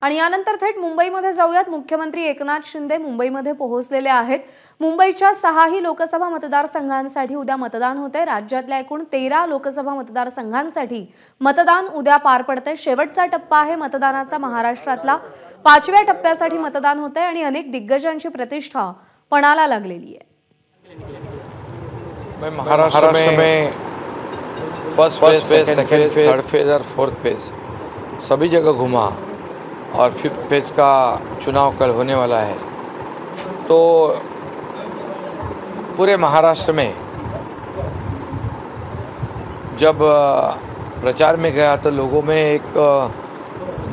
आणि यानंतर थेट मुंबईमध्ये जाऊयात। मुख्यमंत्री एकनाथ शिंदे मुंबईमध्ये पोहोचलेले आहेत। मुंबईच्या 6ही लोकसभा मतदारसंघांसाठी उद्या मतदान होते। राज्यातल्या एकूण 13 लोकसभा मतदारसंघांसाठी मतदान उद्या पार पडते। शेवटचा टप्पा आहे मतदानाचा। महाराष्ट्रातला 5व्या टप्प्यासाठी मतदान होते आणि अनेक दिग्गजांची प्रतिष्ठा पणाला लागलेली आहे। मैं महाराष्ट्र में first phase, second phase, third phase और फोर्थ फेज सभी जगह घूमा और फिफ्थ फेज का चुनाव कल होने वाला है। तो पूरे महाराष्ट्र में जब प्रचार में गया तो लोगों में एक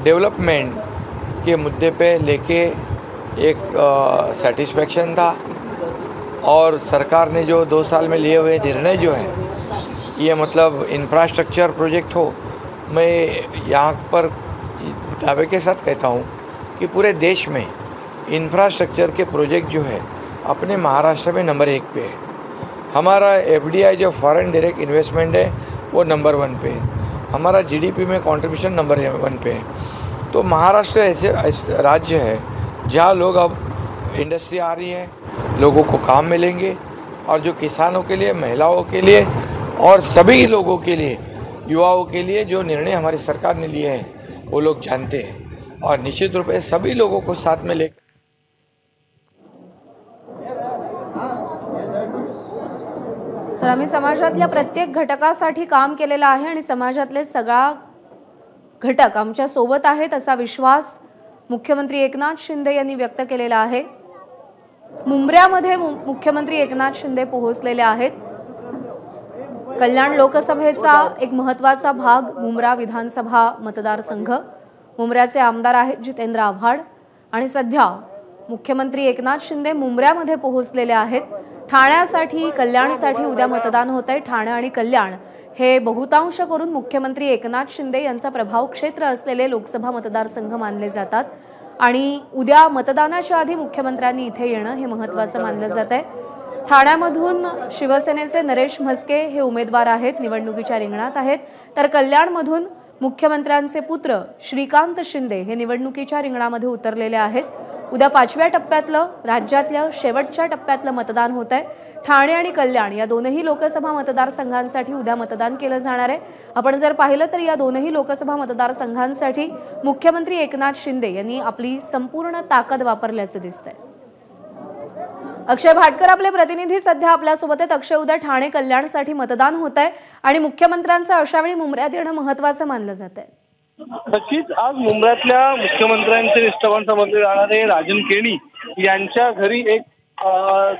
डेवलपमेंट के मुद्दे पे लेके एक सेटिस्फेक्शन था और सरकार ने जो 2 साल में लिए हुए निर्णय जो है ये मतलब इंफ्रास्ट्रक्चर प्रोजेक्ट हो। मैं यहाँ पर दावे के साथ कहता हूँ कि पूरे देश में इंफ्रास्ट्रक्चर के प्रोजेक्ट जो है अपने महाराष्ट्र में नंबर 1 पे है। हमारा FDI जो फॉरेन डायरेक्ट इन्वेस्टमेंट है वो नंबर 1 पे है। हमारा GDP में कंट्रीब्यूशन नंबर 1 पे है। तो महाराष्ट्र ऐसे राज्य है जहाँ लोग अब इंडस्ट्री आ रही है, लोगों को काम मिलेंगे और जो किसानों के लिए, महिलाओं के लिए और सभी लोगों के लिए, युवाओं के लिए जो निर्णय हमारी सरकार ने लिए हैं वो लोग जानते हैं और निश्चित रूप से सभी लोगों को साथ में लेकर तर आम्ही समाजातल्या प्रत्येक घटकासाठी काम केलेलं आहे आणि समाजातले सगळा घटक आमच्या सोबत आहेत असा विश्वास मुख्यमंत्री एकनाथ शिंदे यांनी व्यक्त केलेला आहे। मुंब्र्यामध्ये मुख्यमंत्री एकनाथ शिंदे पोहोचलेले आहेत। कल्याण लोकसभेचा एक महत्त्वाचा भाग मुंब्रा विधानसभा मतदारसंघ। मुंब्र्याचे आमदार आहेत जितेंद्र आव्हाड आणि सध्या मुख्यमंत्री एकनाथ शिंदे मुंब्र्यामध्ये पोहोचलेले आहेत। ठाण्यासाठी, कल्याणसाठी उद्या मतदान होतंय। ठाणे आणि कल्याण हे बहुतांश करून मुख्यमंत्री एकनाथ शिंदे यांचा प्रभाव क्षेत्र असलेले लोकसभा मतदारसंघ मानले जातात आणि उद्या मतदानाच्या आधी मुख्यमंत्र्यांनी इथे येणं हे महत्त्वाचं मानलं जातंय। ठाण्यामधून शिवसेनेचे नरेश म्हस्के हे उमेदवार आहेत, निवडणुकीच्या रिंगणात आहेत, तर कल्याणमधून मुख्यमंत्र्यांचे पुत्र श्रीकांत शिंदे हे निवडणुकीच्या रिंगणामध्ये उतरलेले आहेत। उद्या 5व्या टप्प्यातलं, राज्यातल्या शेवटच्या टप्प्यातलं मतदान होतंय। ठाणे आणि कल्याण या दोनही लोकसभा मतदारसंघांसाठी उद्या मतदान केलं जाणार आहे। आपण जर पाहिलं तर या दोनही लोकसभा मतदारसंघांसाठी मुख्यमंत्री एकनाथ शिंदे यांनी आपली संपूर्ण ताकद वापरल्याचं दिसतंय। अक्षय भाटकर आपले प्रतिनिधी सध्या आपल्या सोबत आहेत। अक्षय, उद्या ठाणे कल्याणसाठी मतदान होतंय आणि मुख्यमंत्र्यांचं अशावेळी मुंब्र्यात येणं महत्त्वाचं मानलं जातंय। नक्कीच आज मुंब्र्यातल्या मुख्यमंत्र्यांचे निष्ठावान समजले जाणारे राजन केणी यांच्या घरी एक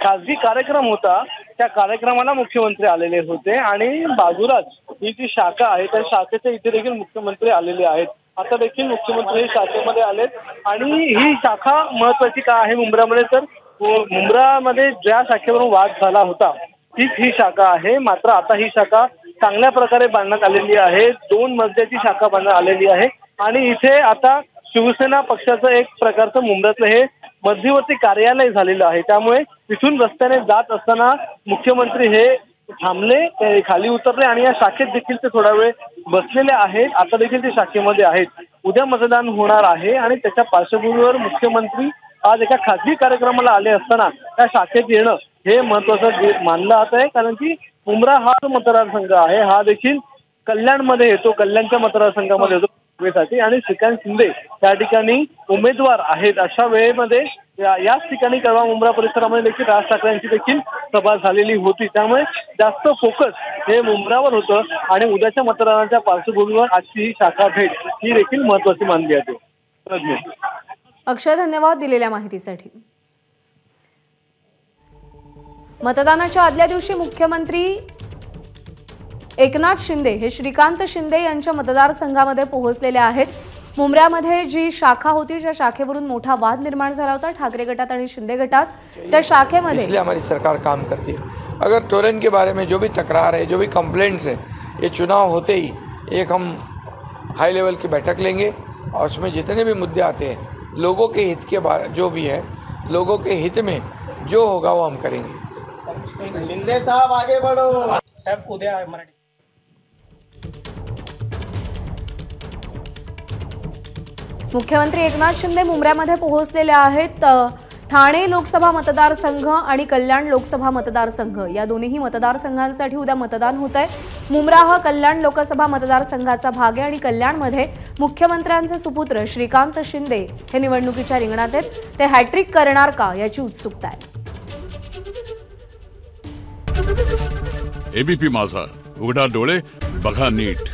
खासगी कार्यक्रम होता। त्या कार्यक्रमाला मुख्यमंत्री आलेले होते आणि बाजूलाच ही जी शाखा आहे त्या शाखेच्या इथे देखील मुख्यमंत्री आलेले आहेत। आता देखील मुख्यमंत्री शाखेमध्ये आलेत आणि ही शाखा महत्वाची का आहे मुंब्र्यामध्ये, तर मुंब्र्यामध्ये ज्या शाखेवरून वाद झाला होता तीच ही शाखा आहे। मात्र आता ही शाखा चांगल्या प्रकारे बांधण्यात आलेली आहे। 2 मजल्याची शाखा बांधण्यात आलेली आहे आणि इथे आता शिवसेना पक्षाचं एक प्रकारचं मुंब्र्यातलं हे मध्यवर्ती कार्यालय झालेलं आहे। त्यामुळे तिथून रस्त्याने जात असताना मुख्यमंत्री हे थांबले, खाली उतरले आणि या शाखेत देखील ते थोडा वेळ बसलेले आहेत। आता देखील ते शाखेमध्ये आहेत। उद्या मतदान होणार आहे आणि त्याच्या पार्श्वभूमीवर मुख्यमंत्री आज एका खासगी कार्यक्रमाला आले असताना त्या शाखेत येणं हे महत्वाचं मानलं जात आहे, कारण की मुंब्रा हा जो मतदारसंघ आहे हा देखील कल्याणमध्ये येतो, कल्याणच्या मतदारसंघामध्ये येतो साठी आणि श्रीकांत शिंदे त्या ठिकाणी उमेदवार आहेत। अशा वेळेमध्ये याच ठिकाणी कळवा मुंब्रा परिसरामध्ये देखील राज ठाकरेंची देखील सभा झालेली होती। त्यामुळे जास्त फोकस हे मुंब्रावर होतं आणि उद्याच्या मतदानाच्या पार्श्वभूमीवर आजची ही शाखा भेट ही देखील महत्वाची मानली जाते। अक्षय, धन्यवाद दिलेल्या माहितीसाठी। मतदानाच्या आदल्या दिवशी मुख्यमंत्री एकनाथ शिंदे हे श्रीकांत शिंदे यांच्या मतदारसंघामध्ये पोहोचलेले आहेत। मुंब्र्यामध्ये जी शाखा होती त्या शाखेवरून मोठा वाद निर्माण झाला होता ठाकरे गटात आणि शिंदे गटात। त्या शाखेमध्ये इसलिए हमारी सरकार काम करती है। अगर टोरेंट के बारे में जो भी तकरार है, जो भी कंप्लेंट्स है, ये चुनाव होते ही एक हम हाई लेवल की बैठक लेंगे और उसमें जितने भी मुद्दे आते हैं लोगों के हित के जो भी है, लोगों के हित में जो होगा वो हम करेंगे। शिंदे साहब आगे बढ़ो। साहब उद्या मराठी मुख्यमंत्री एकनाथ शिंदे मुंब्र्यामध्ये पोहोचलेले आहेत। ठाणे लोकसभा मतदारसंघ आणि कल्याण लोकसभा मतदारसंघ या दोन्ही मतदारसंघांसाठी उद्या मतदान होत आहे। मुंब्रा हा कल्याण लोकसभा मतदारसंघाचा भाग आहे आणि कल्याणमध्ये मुख्यमंत्र्यांचे सुपुत्र श्रीकांत शिंदे हे निवडणुकीच्या रिंगणात आहेत। ते हॅट्रिक करणार का याची उत्सुकता आहे। एबीपी माझा, उघडा डोळे बघा नीट।